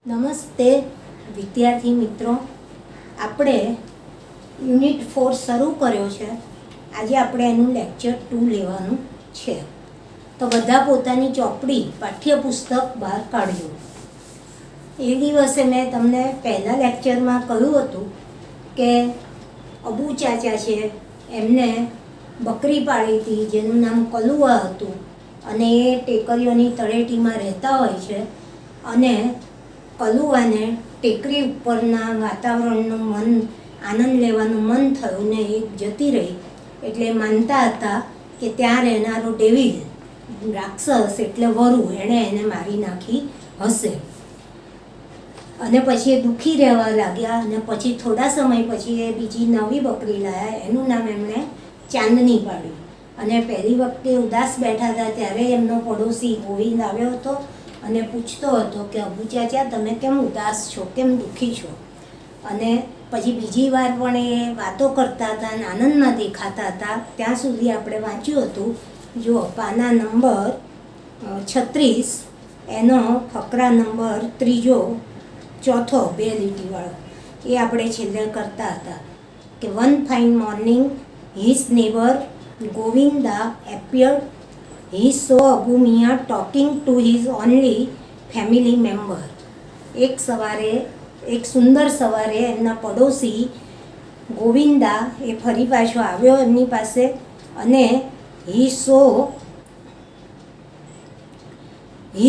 નમસ્તે વિદ્યાર્થી મિત્રો, આપણે યુનિટ 4 શરૂ કર્યો છે. આજે આપણે એનું લેક્ચર 2 લેવાનું છે. તો બધા પોતાની ચોપડી પાઠ્યપુસ્તક બહાર કાઢ્યું. એ દિવસે મેં તમને પહેલા લેક્ચરમાં કહ્યું હતું કે અબુ ચાચા છે, એમને બકરી પાળી હતી જેનું નામ કલુઆ હતું, અને એ ટેકરીઓની તળેટીમાં રહેતા હોય છે. અને કલુઆને ટેકરી ઉપરના વાતાવરણનું આનંદ લેવાનું મન થયું ને એ જતી રહી. એટલે માનતા હતા કે ત્યાં રહેનારો ડેવિલ રાક્ષસ એટલે વરુ એણે એને મારી નાખી હશે. અને પછી એ દુઃખી રહેવા લાગ્યા. અને પછી થોડા સમય પછી એ બીજી નવી બકરી લાવ્યા, એનું નામ એમણે ચાંદની પાડ્યું. અને પહેલી વખતે ઉદાસ બેઠા હતા ત્યારે એમનો પડોશી ગોવિંદ આવ્યો હતો અને પૂછતો હતો કે અબુ ચાચા તમે કેમ ઉદાસ છો, કેમ દુઃખી છો. અને પછી બીજી વાર પણ એ વાતો કરતા હતા અને આનંદમાં દેખાતા હતા. ત્યાં સુધી આપણે વાંચ્યું હતું. જો પાના નંબર 36, એનો ફકરા નંબર 3, 4, 2 લીટીવાળો, એ આપણે છેલ્લે કરતા હતા કે one fine morning his neighbour Govinda appeared. He saw Abu Mia talking to his only family member. એક સુંદર સવારે એમના પડોશી ગોવિંદા એ ફરી પાછો આવ્યો એમની પાસે. અને he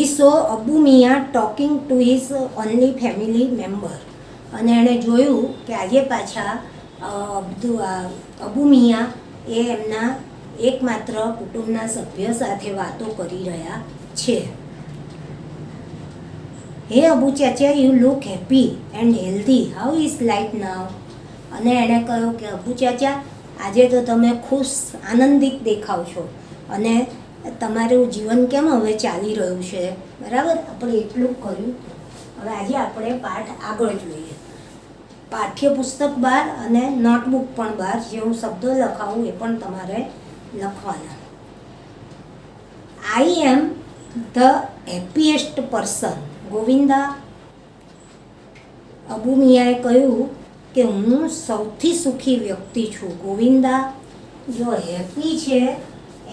saw Abu Mia talking to his only family member. અને એણે જોયું કે આજે પાછા અબુ મિયા એ એમના એકમાત્ર કુટુંબના સભ્ય સાથે વાતો કરી રહ્યા છે. હે અબુ ચાચા, you look happy and healthy, how is life now. અને એણે કહ્યું કે અબુ ચાચા આજે તો તમે ખુશ આનંદિત દેખાવ છો અને તમારું જીવન કેમ હવે ચાલી રહ્યું છે. બરાબર, આપણે એટલું કર્યું. હવે આજે આપણે પાઠ આગળ જોઈએ. પાઠ્યપુસ્તક બહાર અને નોટબુક પણ બહાર, જે હું શબ્દો લખાવું એ પણ તમારે લખવાના. I am the happiest person. Govinda Abu મિયાએ કહ્યું કે હું સૌથી સુખી વ્યક્તિ છું. ગોવિંદા, જો હેપી છે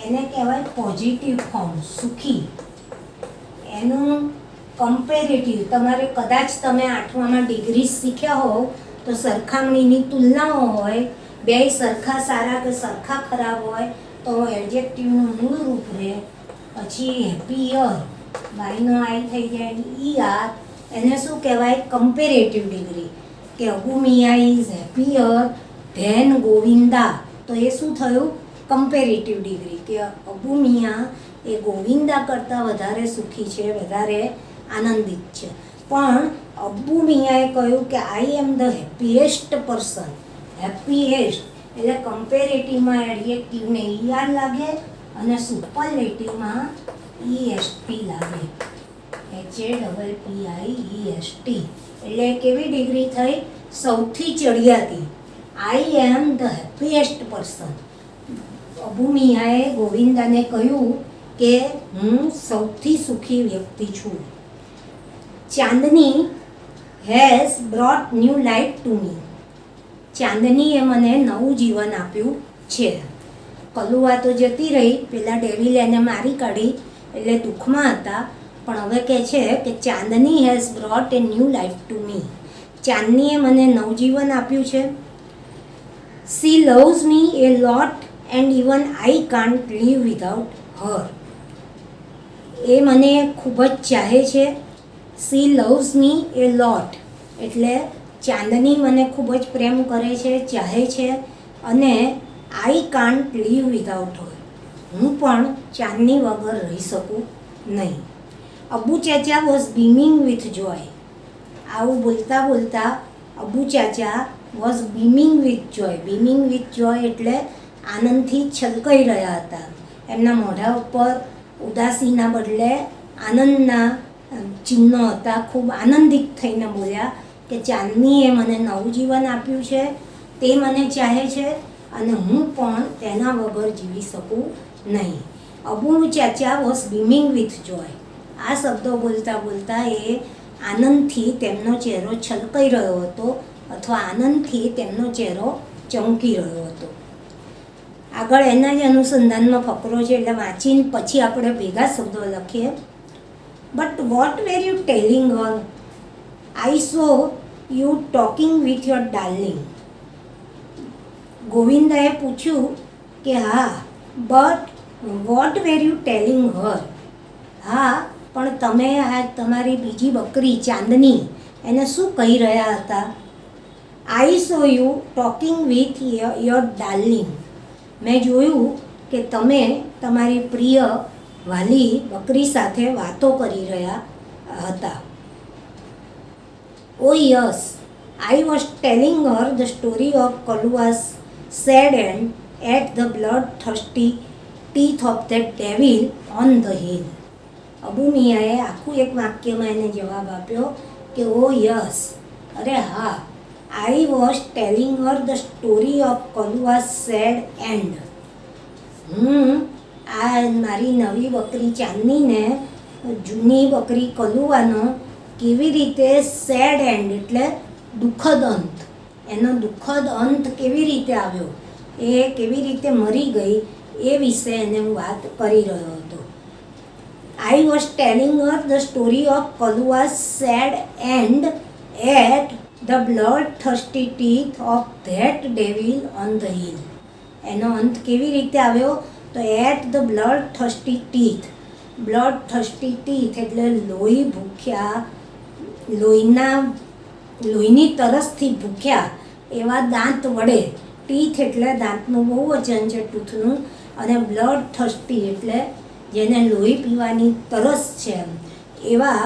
એને કહેવાય પોઝિટિવ ફોર્મ, સુખી. એનું કમ્પેરેટિવ, તમારે કદાચ તમે 8મામાં ડિગ્રી શીખ્યા હો તો સરખામણીની તુલનાઓ હોય, બે સરખા સારા કે સરખા ખરાબ હોય તો એડજેક્ટિવનું મૂળ રૂપ રહે. પછી હેપીયર, વાયનો આઈ થઈ જાય ઈ આર, એને શું કહેવાય? Comparative degree. કે Abu Miya is happier than Govinda, તો એ શું થયું? Comparative degree. કે અબુ મિયા એ ગોવિંદા કરતાં વધારે સુખી છે, વધારે આનંદિત છે. પણ અબુ મિયાએ કહ્યું કે I am the happiest person. Happiest એટલે કમ્પેરેટિવમાં એડજેક્ટિવને ઈઆર લાગે અને સુપરલેટિવમાં EST લાગે. HAPPIEST. એટલે કેવી ડિગ્રી થઈ? સૌથી ચડિયાતી. I am the happiest person. Abu મિયાએ ગોવિંદાને કહ્યું કે હું સૌથી સુખી વ્યક્તિ છું. Chandni has brought new life to me. ચાંદનીએ મને નવું જીવન આપ્યું છે. કલુઆ તો જતી રહી, પેલા ડેવિલ એને મારી કાઢી એટલે દુઃખમાં હતા. પણ હવે કહે છે કે Chandni has brought a new life to me. ચાંદનીએ મને નવજીવન આપ્યું છે. She loves me a lot and even I can't live without her. એ મને ખૂબ જ ચાહે છે. સી લવ્સ મી એ લોટ એટલે ચાંદની મને ખૂબ જ પ્રેમ કરે છે, ચાહે છે. અને I can't live without her, હું પણ ચાંદની વગર રહી શકું નહીં. અબુ ચાચા વોઝ બીમિંગ વિથ જોય. આવું બોલતા બોલતા અબુ ચાચા was beaming with joy. Beaming with joy એટલે આનંદથી છલકાઈ રહ્યા હતા. એમના મોઢા ઉપર ઉદાસીના બદલે આનંદના ચિહ્નો હતા. ખૂબ આનંદિત થઈને બોલ્યા કે ચાંદનીએ મને નવું જીવન આપ્યું છે, તે મને ચાહે છે અને હું પણ તેના વગર જીવી શકું નહીં. અબુ ચાચા વોઝ બીમિંગ વિથ જોય. આ શબ્દો બોલતા બોલતા એ આનંદથી તેમનો ચહેરો છલકાઈ રહ્યો હતો અથવા આનંદથી તેમનો ચહેરો ચમકી રહ્યો હતો. આગળ એના જ અનુસંધાનમાં ફકરો છે એટલે વાંચીને પછી આપણે ભેગા શબ્દો લખીએ. But what were you telling her? I saw you talking with your darling. ગોવિંદાએ પૂછ્યું કે હા, but what were you telling her? હા, પણ તમે આ તમારી બીજી બકરી ચાંદની એને શું કહી રહ્યા હતા? I saw you talking with your darling. મેં જોયું કે તમે તમારી પ્રિય વાલી બકરી સાથે વાતો કરી રહ્યા હતા. Oh yes, I was telling her the story of Kalua's sad end at the bloodthirsty teeth of that devil on the hill. Abu મિયાએ આખું એક વાક્યમાં એને જવાબ આપ્યો કે ઓ યસ, અરે હા, I was telling her the story of Kalua's sad end. હું આ મારી નવી બકરી ચાંદનીને જૂની બકરી કલુવાનો કેવી રીતે સેડ એન્ડ એટલે દુઃખદ અંત, એનો દુઃખદ અંત કેવી રીતે આવ્યો, એ કેવી રીતે મરી ગઈ એ વિશે એને હું વાત કરી રહ્યો હતો. I was telling her the story of Kalua's sad end at the bloodthirsty teeth of that devil on the hill. એનો અંત કેવી રીતે આવ્યો? તો at the bloodthirsty teeth. Bloodthirsty teeth એટલે લોહી ભૂખ્યા, લોહીની તરસથી ભૂખ્યા એવા દાંત વડે. ટીથ એટલે દાંતનું બહુવચન છે, ટૂથનું. અને બ્લડ થર્સ્ટી એટલે જેને લોહી પીવાની તરસ છે એવા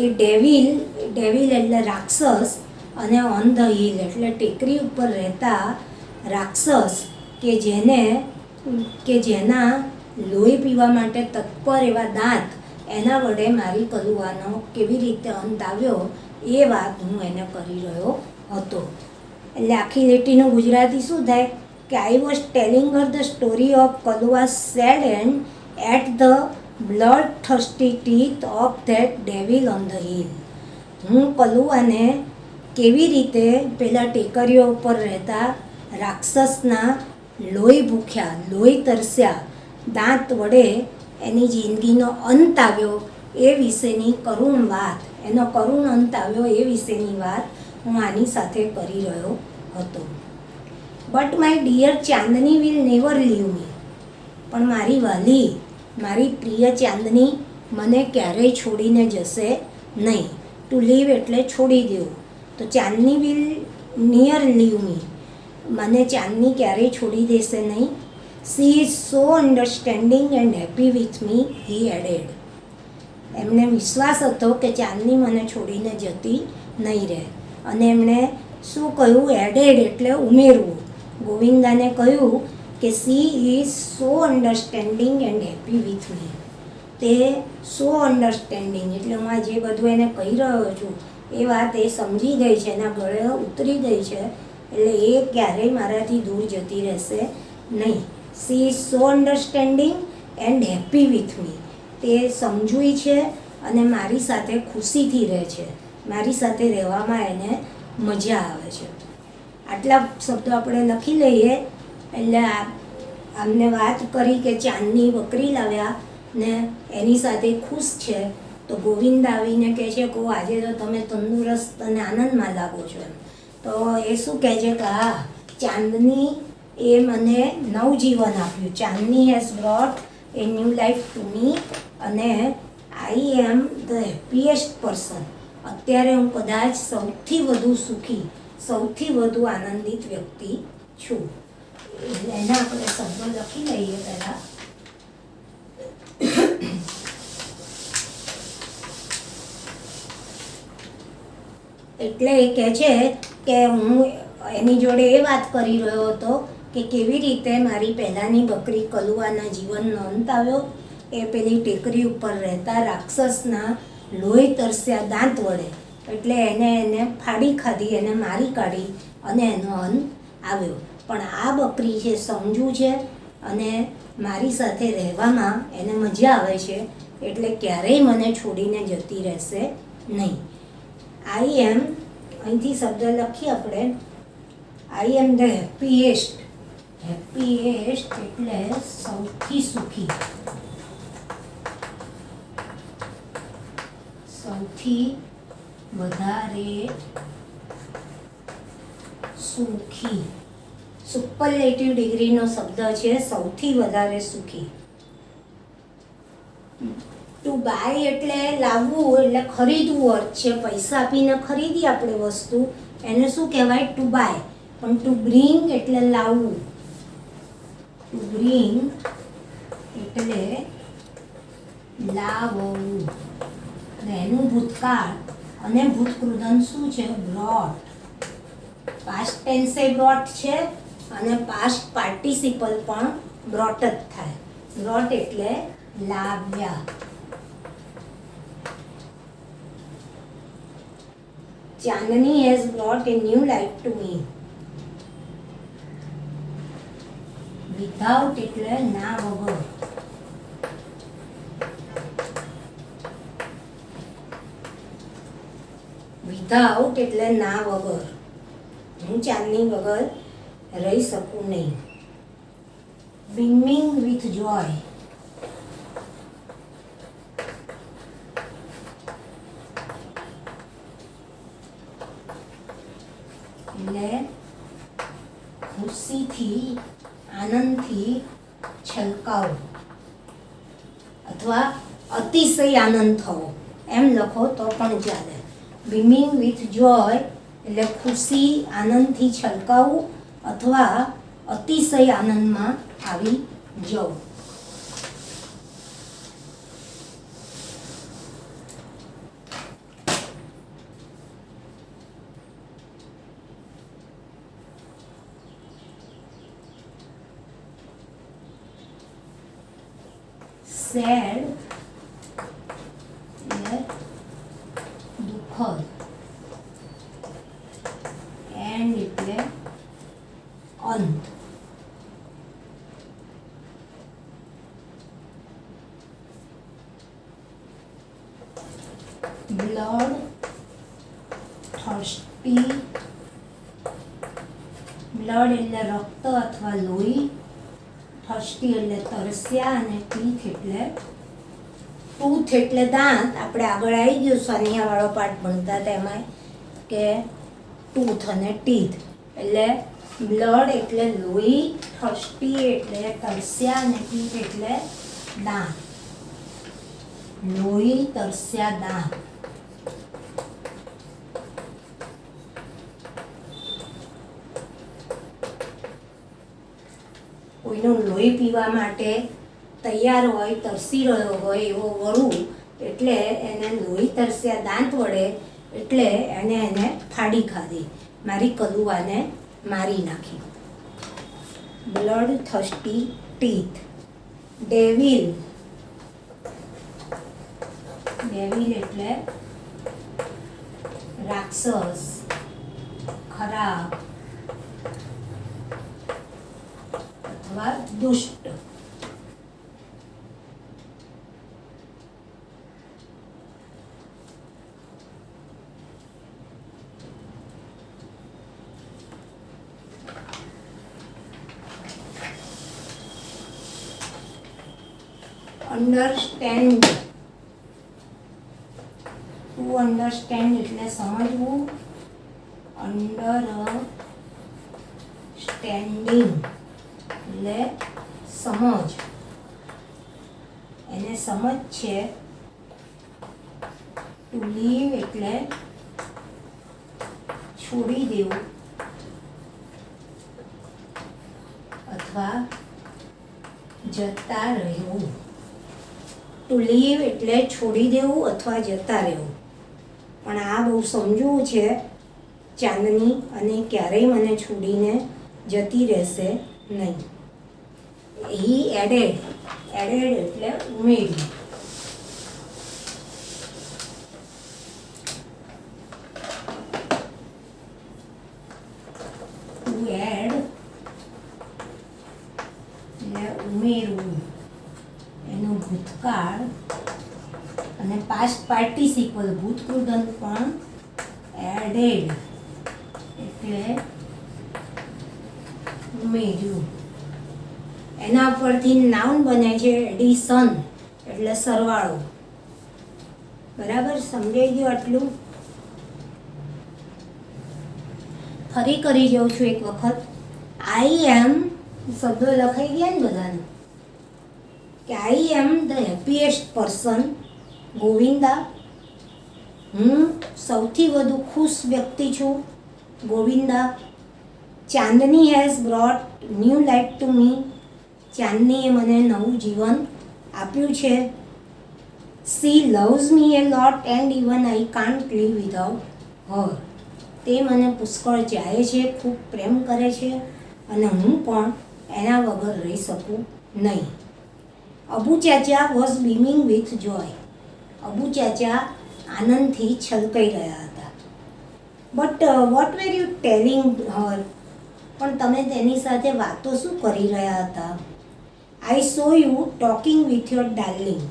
એ ડેવિલ એટલે રાક્ષસ, અને ઓન ધ હિલ એટલે ટેકરી ઉપર રહેતા રાક્ષસ કે જેના લોહી પીવા માટે તત્પર એવા દાંત, એના વડે મારી કલુવાનો કેવી રીતે અંત આવ્યો એ વાત હું એને કરી રહ્યો હતો. એટલે આખી લીટીનું ગુજરાતી શું થાય કે I was telling her the story of Kalua's sad end at the bloodthirsty teeth of that devil on the hill. હું કલુઆને કેવી રીતે પેલા ટેકરીઓ ઉપર રહેતા રાક્ષસના લોહી ભૂખ્યા, લોહી તરસ્યા દાંત વડે એની જિંદગીનો અંત આવ્યો એ વિશેની કરુણ વાત, એનો કરુણ અંત આવ્યો એ વિશેની વાત હું આની સાથે કરી રહ્યો હતો. But my dear Chandni will never leave me. પણ મારી વાલી, મારી પ્રિય ચાંદની મને ક્યારેય છોડીને જશે નહીં. ટુ લીવ એટલે છોડી દેવું. તો Chandni will never leave me, મને ચાંદની ક્યારેય છોડી દેશે નહીં. She is so understanding and happy with me, he added. એમને વિશ્વાસ હતો કે ચાંદની મને છોડીને જતી નહીં રહે. અને એમણે શું કહ્યું? એડેડ એટલે ઉમેરવું. ગોવિંદાને કહ્યું કે C is so understanding and happy with મી. તે સો અન્ડરસ્ટેન્ડિંગ એટલે હું આ જે બધું એને કહી રહ્યો છું એ વાત એ સમજી ગઈ છે, એના ગળે ઉતરી ગઈ છે, એટલે એ ક્યારેય મારાથી દૂર જતી રહેશે નહીં. She is so understanding and happy with મી. તે સમજુય છે અને મારી સાથે ખુશીથી રહે છે, મારી સાથે રહેવામાં એને મજા આવે છે. આટલા શબ્દો આપણે લખી લઈએ. એટલે અમને વાત કરી કે ચાંદની બકરી લાવ્યા ને એની સાથે ખુશ છે. તો ગોવિંદ આવીને કહે છે કે આજે તો તમે તંદુરસ્ત અને આનંદમાં લાગો છો. તો એ શું કહે છે કે હા, ચાંદની એ મને નવજીવન આપ્યું. Chandni has brought a new life to me અને I am the happiest person. અત્યારે હું કદાચ સૌથી વધુ સુખી, સૌથી વધુ આનંદિત વ્યક્તિ છું. એના આપણે શબ્દો લખી લઈએ પહેલાં. એટલે એ કહે છે કે હું એની જોડે એ વાત કરી રહ્યો હતો કે કેવી રીતે મારી પહેલાંની બકરી કલુઆના જીવનનો અંત આવ્યો. એ પેલી ટેકરી ઉપર રહેતા રાક્ષસના લોહી તરસ્યા દાંત વડે એટલે એને ફાડી ખાધી, એને મારી કાઢી અને એનો અંત આવ્યો. પણ આ બકરી છે સમજુ છે અને મારી સાથે રહેવામાં એને મજા આવે છે, એટલે ક્યારેય મને છોડીને જતી રહેશે નહીં. આઈ એમ, અહીંથી શબ્દ લખીએ આપણે, આઈ એમ ધ હેપીએસ્ટ. હેપીએસ્ટ એટલે સૌથી સુખી, સૌથી વધારે સુખી. સુપરલેટિવ ડિગ્રીનો શબ્દ છે સૌથી વધારે સુખી. ટુ બાય એટલે લાવવું, એટલે ખરીદવું અર્થ છે. પૈસા આપીને ખરીદી આપણે વસ્તુ, એને શું કહેવાય? To buy. પણ ટુ બ્રિંગ એટલે લાવવું. ટુ બ્રિંગ એટલે લાવવું. એનું ભૂતકાળ અને ભૂતકૃદંત શું છે? બ્રોટ. પાસ્ટ ટેન્સે બ્રોટ છે અને પાસ્ટ પાર્ટિસિપલ પણ બ્રોટ જ થાય. બ્રોટ એટલે લાવ્યા. ચાંદની has brought a new light to me. Without એટલે ના વગર. વિધાઉટ એટલે ના વગર. હું ચાંદની વગર રહી શકું નહીં. beaming with joy. એટલે ખુશીથી, આનંદથી છલકાવો અથવા અતિશય આનંદ થવો એમ લખો તો પણ ચાલે. beaming with joy એટલે ખુશી, આનંદથી છલકાવું અથવા અતિશય આનંદમાં આવી જવું. સેડ એટલે દુઃખદ. એન્ડ એટલે અંત. Blood thirsty. બ્લડ એટલે રક્ત અથવા લોહી. થર્સ્ટી એટલે તરસ્યા. અને ટીથ એટલે ટૂથ એટલે દાંત. આપણે આગળ આવી ગયું સાનિયાવાળો પાઠ ભણતા તેમાં કે ટૂથ અને ટીથ એટલે બ્લડ એટલે લોહી, થર્સ્ટી એટલે તરસ્યા અને ટીથ એટલે દાંત. લોહી, તરસ્યા, દાંત. કોઈનું લોહી પીવા માટે તૈયાર હોય, તરસી રહ્યો હોય એવો વરુ એટલે એને લોહી તરસ્યા દાંત વડે એટલે એને ફાડી ખાધી, મારી કલુઆને મારી નાખી. Blood thirsty teeth. Devil. Devil એટલે રાક્ષસ, ખરાબ અથવા દુષ્ટ. અન્ડરસ્ટેન્ડ. ટુ અન્ડરસ્ટેન્ડ એટલે સમજવું. અન્ડરસ્ટેન્ડિંગ એટલે સમજ. એને સમજ છે. ટુ લીવ એટલે છોડી દેવું અથવા જતા રહેવું. ટુ લીવ એટલે છોડી દેવું અથવા જતા રહેવું. પણ આ બહુ સમજવું છે ચાંદની, અને ક્યારેય મને છોડીને જતી રહેશે નહીં. હી એડેડ. એડેડ એટલે ઉમેર્યું. ટુ એડ એટલે ઉમેરવું. એનું ભૂતકાળ અને પાસ્ટ પાર્ટિસિપલ ભૂતકૃદંત પણ એડેડ એટલે ઉમેર્યું. એના પરથી નાઉન બને છે એડિશન એટલે સરવાળો. બરાબર, સમજાઈ ગયું આટલું? ફરી કરી જાઉં છું એક વખત. આઈ એમ શબ્દો લખાઈ ગયા ને બધાને, કે I am the happiest person. Govinda, હું સૌથી વધુ ખુશ વ્યક્તિ છું. Govinda. Chandni has brought new life to me. ચાંદનીએ મને નવું જીવન આપ્યું છે. She loves me a lot and even I can't live without her. તે મને પુષ્કળ ચાહે છે, ખૂબ પ્રેમ કરે છે અને હું પણ એના વગર રહી શકું નહીં. અબુ ચાચા was beaming with joy. Abu ચાચા આનંદથી છલકાઈ રહ્યા હતા. But what were you telling her. પણ તમે તેની સાથે વાતો શું કરી રહ્યા હતા? I saw you talking with your darling.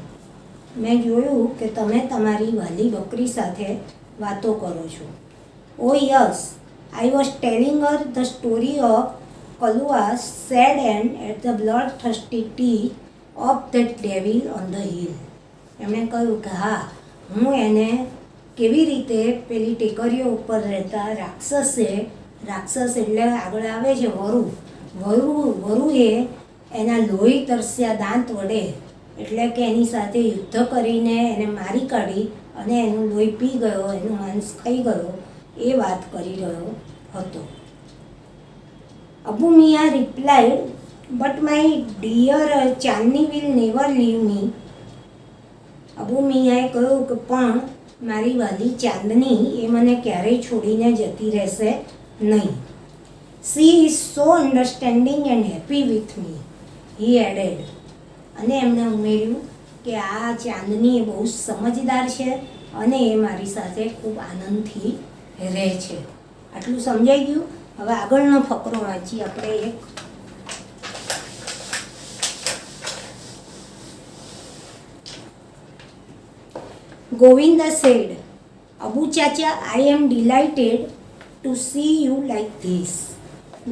મેં જોયું કે તમે તમારી વાલી બકરી સાથે વાતો કરો છો. Oh yes, I was telling her the story of Kalua's sad end at the bloodthirsty teeth of that devil on the hill. એમણે કહ્યું કે હા, હું એને કેવી રીતે પેલી ટેકરીઓ ઉપર રહેતા રાક્ષસ એટલે આગળ આવે છે વરુએ એના લોહી તરસ્યા દાંત વડે, એટલે કે એની સાથે યુદ્ધ કરીને એને મારી કાઢી અને એનું લોહી પી ગયો, એનું માંસ ખાઈ ગયો, એ વાત કરી રહ્યો હતો. Abu Miya replied, but my dear Chandni will never leave me. Abu મિયાએ કહ્યું કે પણ મારી વાલી ચાંદની એ મને ક્યારેય છોડીને જતી રહેશે નહીં. She is so understanding and happy with me, he added. અને એમણે ઉમેર્યું કે આ ચાંદની એ બહુ સમજદાર છે અને એ મારી સાથે ખૂબ આનંદથી રહે છે. આટલું સમજાઈ ગયું? હવે આગળનો ફકરો વાંચી આપણે એક. ગોવિંદા સેડ, અબુ ચાચા, I am delighted to see you like this.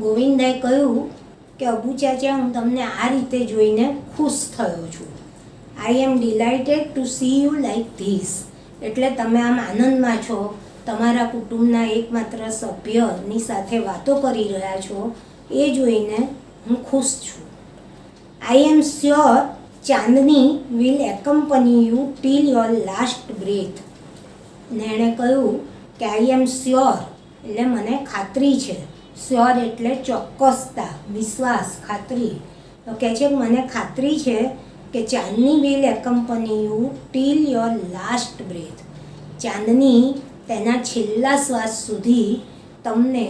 ગોવિંદાએ કહ્યું કે અબુ ચાચા, હું તમને આ રીતે જોઈને ખુશ થયો છું. I am delighted to see you like this એટલે તમે આમ આનંદમાં છો, તમારા કુટુંબના એકમાત્ર સભ્યની સાથે વાતો કરી રહ્યા છો, એ જોઈને હું ખુશ છું. I am sure Chandni will accompany you till your last breath. ને એણે કહ્યું કે આઈ એમ શ્યોર એટલે મને ખાતરી છે. શ્યોર એટલે ચોક્કસતા, વિશ્વાસ, ખાતરી. તો કહે છે કે મને ખાતરી છે કે Chandni will accompany you till your last breath. Chandni તેના છેલ્લા શ્વાસ સુધી તમને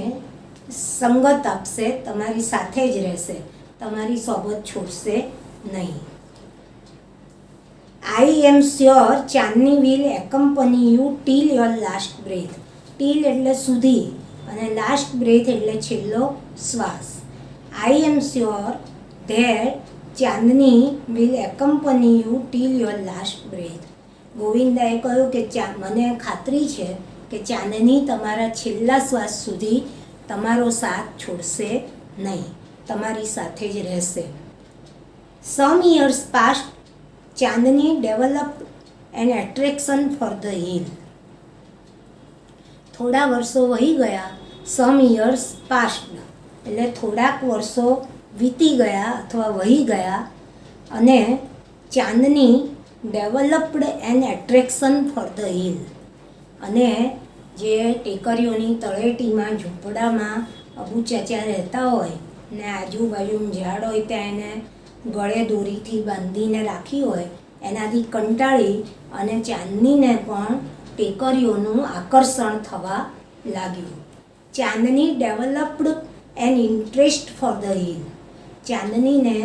સંગત આપશે, તમારી સાથે જ રહેશે, તમારી સોબત છોડશે નહીં. I am sure Chandni will accompany you till your last breath. Till એટલે સુધી અને લાસ્ટ બ્રેથ એટલે છેલ્લો શ્વાસ. I am sure that Chandni will accompany you till your last breath. ગોવિંદાએ કહ્યું કે મને ખાતરી છે કે ચાંદની તમારા છેલ્લા શ્વાસ સુધી તમારો સાથ છોડશે નહીં, તમારી સાથે જ રહેશે. Some years passed, Chandni developed an attraction for the hill. થોડા વર્ષો વહી ગયા. સમ યર્સ પાસ્ટ એટલે થોડાક વર્ષો વીતી ગયા અથવા વહી ગયા અને Chandni developed an attraction for the hill અને જે ટેકરીઓની તળેટીમાં ઝૂંપડામાં અબુ ચાચા રહેતા હોય ને આજુબાજુ ઝાડ હોય ત્યાં એને ગળે દોરીથી બાંધીને રાખી હોય, એનાથી કંટાળી અને ચાંદનીને પણ ટેકરીઓનું આકર્ષણ થવા લાગ્યું. Chandni developed an interest for the hill. ચાંદનીને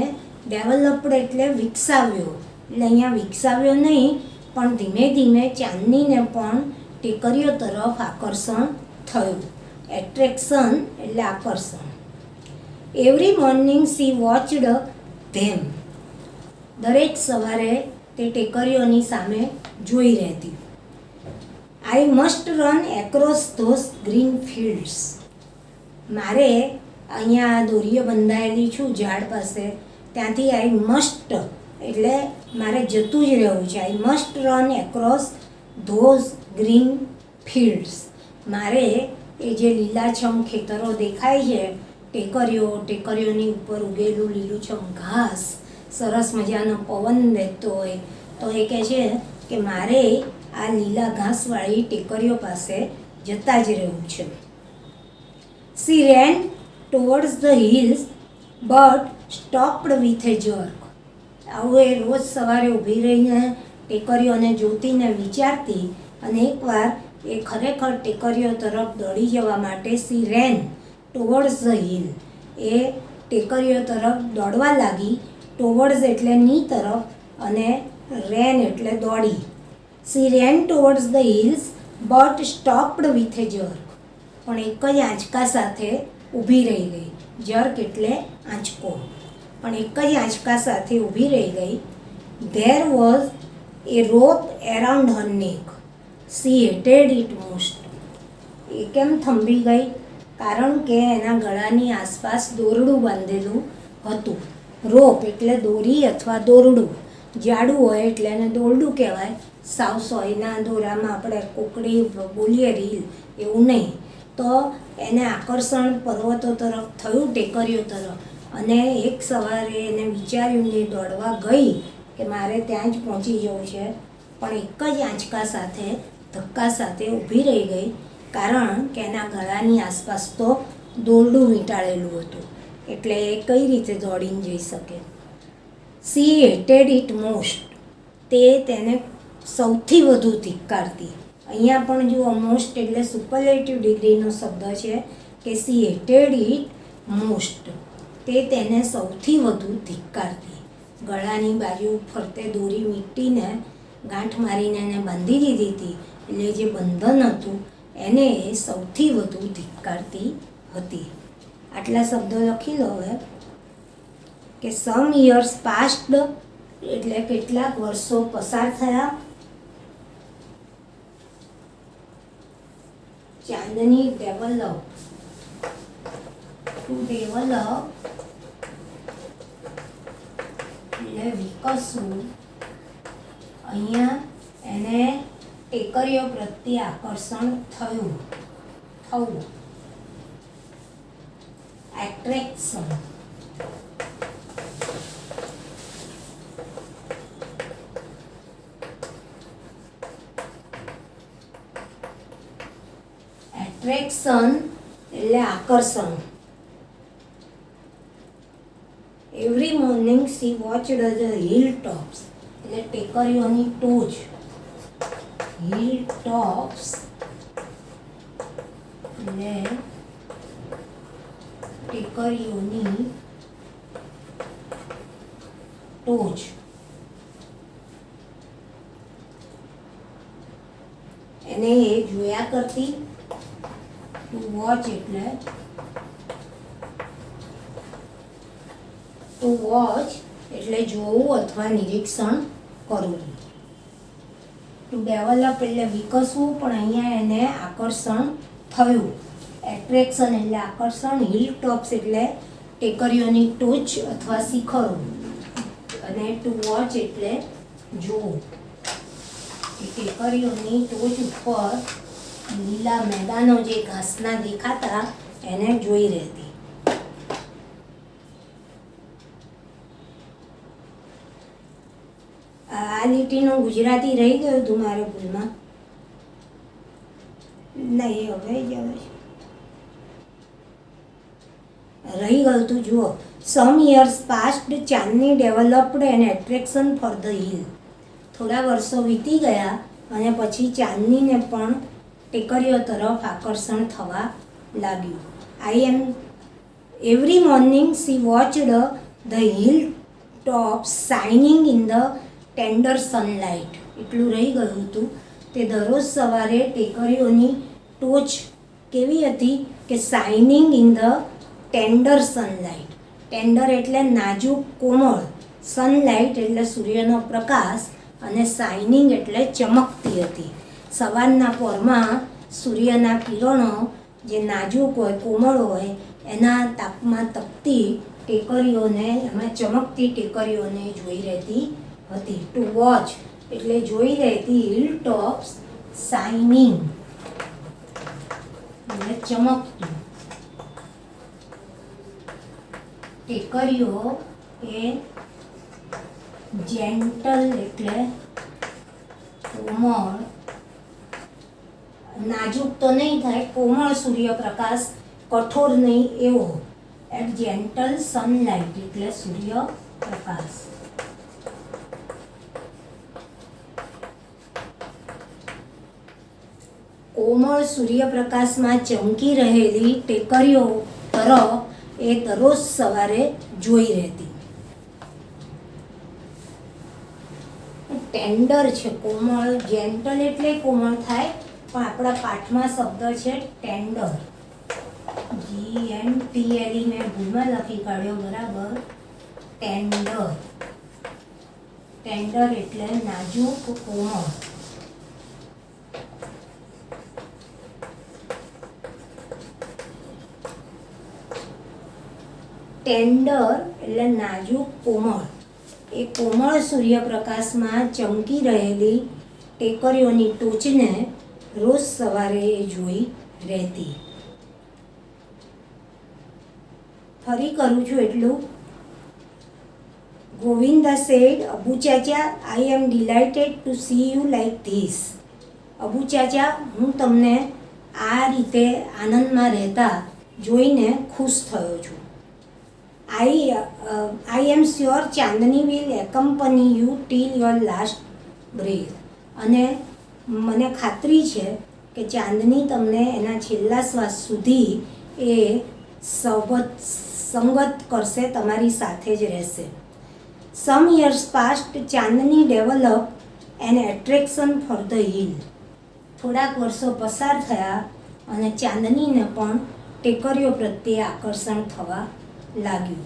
ડેવલપ્ડ એટલે વિકસાવ્યો, એટલે અહીંયા વિકસાવ્યો નહીં પણ ધીમે ધીમે ચાંદનીને પણ ટેકરીઓ તરફ આકર્ષણ થયું. એટ્રેક્શન એટલે આકર્ષણ. એવરી મોર્નિંગ સી વોચડ ધેમ. દરેક સવારે તે ટેકરીઓની સામે જોઈ રહેતી. I must run across those green fields. મારે અહીંયા દોરીએ બંધાયેલી છું ઝાડ પાસે, ત્યાંથી આઈ મસ્ટ એટલે મારે જતું જ રહેવું છે. I must run across those green fields. મારે એ જે લીલાછમ ખેતરો દેખાય છે, ટેકરીઓની ઉપર ઉગેલું લીલુંછમ ઘાસ, સરસ મજાનો પવન વહેતો હોય, તો એ કહે છે કે મારે આ લીલા ઘાસવાળી ટેકરીઓ પાસે જતા જ રહેવું છે. She ran towards the hills but stopped with a jerk. આવું એ રોજ સવારે ઊભી રહીને ટેકરીઓને જોતીને વિચારતી, અને એકવાર એ ખરેખર ટેકરીઓ તરફ દોડી જવા માટે she ran towards the hill, એ ટેકરીઓ તરફ દોડવા લાગી. towards એટલે ની તરફ અને ran એટલે દોડી. she ran towards the hills but stopped with a jerk. પણ એક જ આંચકા સાથે ઊભી રહી ગઈ. જર્ક એટલે આંચકો. પણ એક જ આંચકા સાથે ઊભી રહી ગઈ. There was a rope around her neck. She hated it most. એ કેમ થંભી ગઈ? કારણ કે એના ગળાની આસપાસ દોરડું બાંધેલું હતું. રોપ એટલે દોરી અથવા દોરડું. જાડું હોય એટલે એને દોરડું કહેવાય. સાવ સોયના દોરામાં આપણે કોકડી બોલીએ રીલ, એવું નહીં. તો એને આકર્ષણ પર્વતો તરફ થયું, ટેકરીઓ તરફ, અને એક સવારે એને વિચાર્યું ને દોડવા ગઈ કે મારે ત્યાં જ પહોંચી જવું છે, પણ એક જ આંચકા સાથે ધક્કા સાથે ઊભી રહી ગઈ, કારણ કે એના ગળાની આસપાસ તો દોરડું વીંટાળેલું હતું, એટલે એ કઈ રીતે દોડીને જઈ શકે. She hated it most. તે તેને સૌથી વધુ ધિક્કારતી. અહીંયા પણ જુઓ, મોસ્ટ એટલે સુપરલેટિવ ડિગ્રીનો શબ્દ છે કે she hated it most. તે તેને સૌથી વધુ ધિક્કારતી. ગળાની બાજુ ફરતે દોરી વીંટીને ગાંઠ મારીને એને બાંધી દીધી હતી, એટલે જે બંધન હતું એને એ સૌથી વધુ ધિક્કારતી હતી. આટલા શબ્દો લખી લો હવે. કે સમ યર્સ પાસ્ડ એટલે કેટલાક વર્ષો પસાર થયા. ચાંદની ડેવલપ, ટુ ડેવલપ એટલે વિકસવું. અહીંયા એને ટેકરીઓ પ્રત્યે આકર્ષણ થયું. એટ્રેક્શન. એટ્રેક્શન એટલે આકર્ષણ. Every morning C watched the hill tops એટલે ટેકરીઓની ટોચ. હિલ ટોપ્સ એટલે ટેકરીઓની ટોચ. એને એ જોયા કરતી. ટુ વોચ એટલે જોવું અથવા નિરીક્ષણ કરવું. ટુ ડેવલપ એટલે વિકસવું, પણ અહીંયા એને આકર્ષણ થયું. એટ્રેક્શન એટલે આકર્ષણ. હિલ ટોપ્સ એટલે ટેકરીઓની ટોચ અથવા શિખરો, અને ટુ વોચ એટલે જોવું. ટેકરીઓની ટોચ ઉપર લીલા મેદાનો જે ઘાસના દેખાતા એને જોઈ રહેતી. આ લીટીનું ગુજરાતી રહી ગયું હતું મારે ભૂલમાં. નહીં, હવે જ રહી ગયું હતું. જુઓ, some years passed Chandni developed an attraction for the hill. થોડા વર્ષો વીતી ગયા અને પછી ચાંદનીને પણ ટેકરીઓ તરફ આકર્ષણ થવા લાગ્યું. Every morning C watched the hill top shining in the tender sunlight. એટલું રહી ગયું હતું. તે દરરોજ સવારે ટેકરીઓની ટોચ કેવી હતી કે shining in the tender sunlight. Tender એટલે નાજુક, કોમળ. સનલાઇટ એટલે સૂર્યનો પ્રકાશ, અને શાઇનિંગ એટલે ચમકતી હતી. સવારના પહોરમાં સૂર્યના કિરણો જે નાજુક હોય, કોમળ હોય, એના તાપમાં તપતી ટેકરીઓને, એમાં ચમકતી ટેકરીઓને જોઈ રહેતી હતી. ટુ વોચ એટલે જોઈ રહેતી. હિલ ટોપ્સ શાઇનિંગ એટલે ચમકતું. ટેકરીઓ એ જેન્ટલ એટલે કોમળ, નાજુક તો નહીં થાય, કોમળ સૂર્યપ્રકાશ, કઠોર નહીં એવો. એટ જેન્ટલ સનલાઇટ એટલે સૂર્યપ્રકાશ. કોમળ સૂર્યપ્રકાશમાં ચમકી રહેલી ટેકરીઓ તરફ એ દરરોજ સવારે જોઈ રહેતી. ટેન્ડર છે, કોમળ. જેન્ટલ એટલે કોમળ થાય, પણ આપણા પાઠમાં શબ્દ છે ટેન્ડર. GNTLE મેં ભૂલમાં લખી કાઢ્યો, બરાબર. ટેન્ડર. ટેન્ડર એટલે નાજુક, કોમળ. ટેન્ડર એટલે નાજુક, કોમળ. એ કોમળ સૂર્યપ્રકાશમાં ચમકી રહેલી ટેકરીઓની ટોચને રોજ સવારે એ જોઈ રહેતી. ફરી કરું છું એટલું. ગોવિંદા સેડ, અબુ ચાચા, I am delighted to see you like this. Abu ચાચા, હું તમને આ રીતે આનંદમાં રહેતા જોઈને ખુશ થયો છું. I am sure Chandni will accompany you till your last breath. અને મને ખાતરી છે કે ચાંદની તમને એના છેલ્લા શ્વાસ સુધી એ સંગત કરશે, તમારી સાથે જ રહેશે. Some years past, Chandni develop an attraction for the hill. થોડાક વર્ષો પસાર થયા અને ચાંદનીને પણ ટેકરીઓ પ્રત્યે આકર્ષણ થવા લાગ્યું.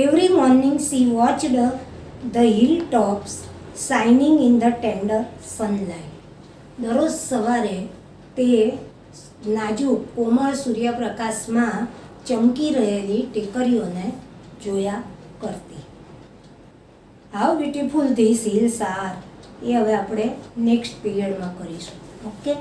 Every morning she watched the hilltops shining in the tender sunlight. દરરોજ સવારે તે નાજુક, કોમળ સૂર્યપ્રકાશમાં ચમકી રહેલી ટેકરીઓને જોયા કરતી. How beautiful these hills are, એ હવે આપણે નેક્સ્ટ પીરિયડમાં કરીશું. ઓકે.